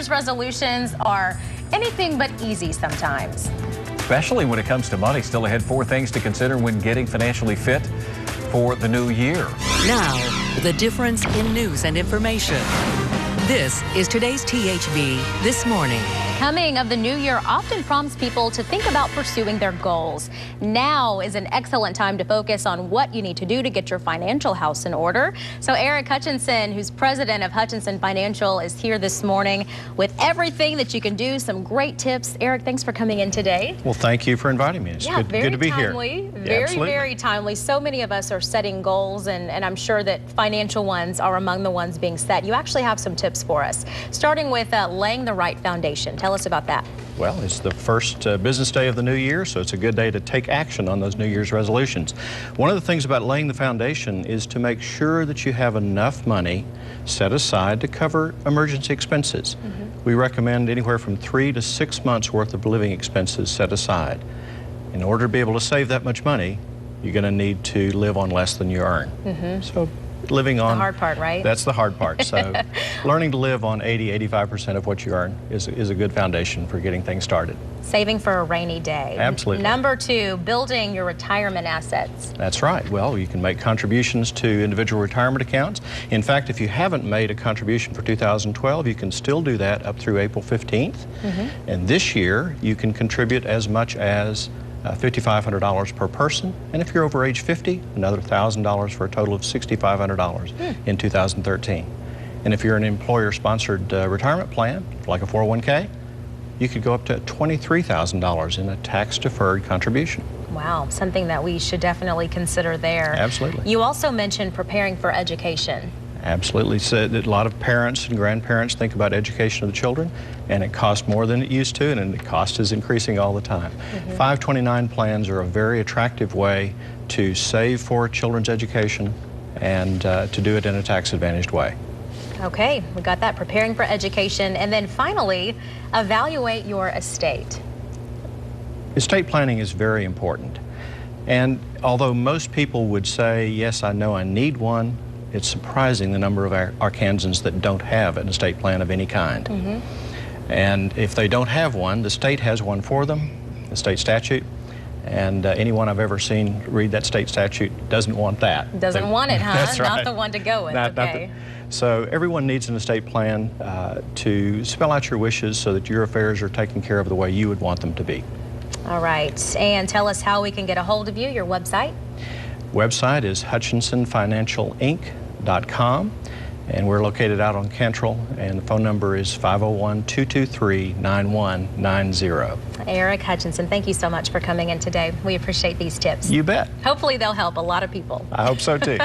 Year's resolutions are anything but easy sometimes. Especially when it comes to money. Still ahead, 4 things to consider when getting financially fit for the new year. Now, the difference in news and information. This is today's THV This Morning. Coming of the new year often prompts people to think about pursuing their goals. Now is an excellent time to focus on what you need to do to get your financial house in order. So Eric Hutchinson, who's president of Hutchinson Financial, is here this morning with everything that you can do, some great tips. Eric, thanks for coming in today. Well, thank you for inviting me. It's good to be timely, here. Very timely. So many of us are setting goals, and I'm sure that financial ones are among the ones being set. You actually have some tips for us, starting with laying the right foundation. Tell us about that. Well, it's the first business day of the new year, so it's a good day to take action on those New Year's resolutions. One of the things about laying the foundation is to make sure that you have enough money set aside to cover emergency expenses. We recommend anywhere from 3 to 6 months worth of living expenses set aside. In order to be able to save that much money, you're going to need to live on less than you earn. So living on... The hard part, right? That's the hard part. So learning to live on 80–85% of what you earn is a good foundation for getting things started. Saving for a rainy day. Absolutely. Number 2, building your retirement assets. That's right. Well, you can make contributions to individual retirement accounts. In fact, if you haven't made a contribution for 2012, you can still do that up through April 15th. And this year, you can contribute as much as $5,500 per person, and if you're over age 50, another $1,000 for a total of $6,500 in 2013. And if you're an employer-sponsored retirement plan, like a 401k, you could go up to $23,000 in a tax-deferred contribution. Wow, something that we should definitely consider there. Absolutely. You also mentioned preparing for education. Absolutely. So a lot of parents and grandparents think about education of the children, and it costs more than it used to, and the cost is increasing all the time. 529 plans are a very attractive way to save for children's education and to do it in a tax-advantaged way. Okay, we got that, preparing for education. And then finally, evaluate your estate. Estate planning is very important. And although most people would say, yes, I know I need one, it's surprising the number of Arkansans that don't have an estate plan of any kind. And if they don't have one, the state has one for them, the state statute. And anyone I've ever seen read that state statute doesn't want that. Doesn't want it, huh? That's right. Not the one to go with, okay. So everyone needs an estate plan to spell out your wishes so that your affairs are taken care of the way you would want them to be. All right, and tell us how we can get a hold of you, your website. Website is hutchinsonfinancialinc.com, and we're located out on Cantrell, and the phone number is 501-223-9190. Eric Hutchinson, thank you so much for coming in today. We appreciate these tips. You bet. Hopefully they'll help a lot of people. I hope so too.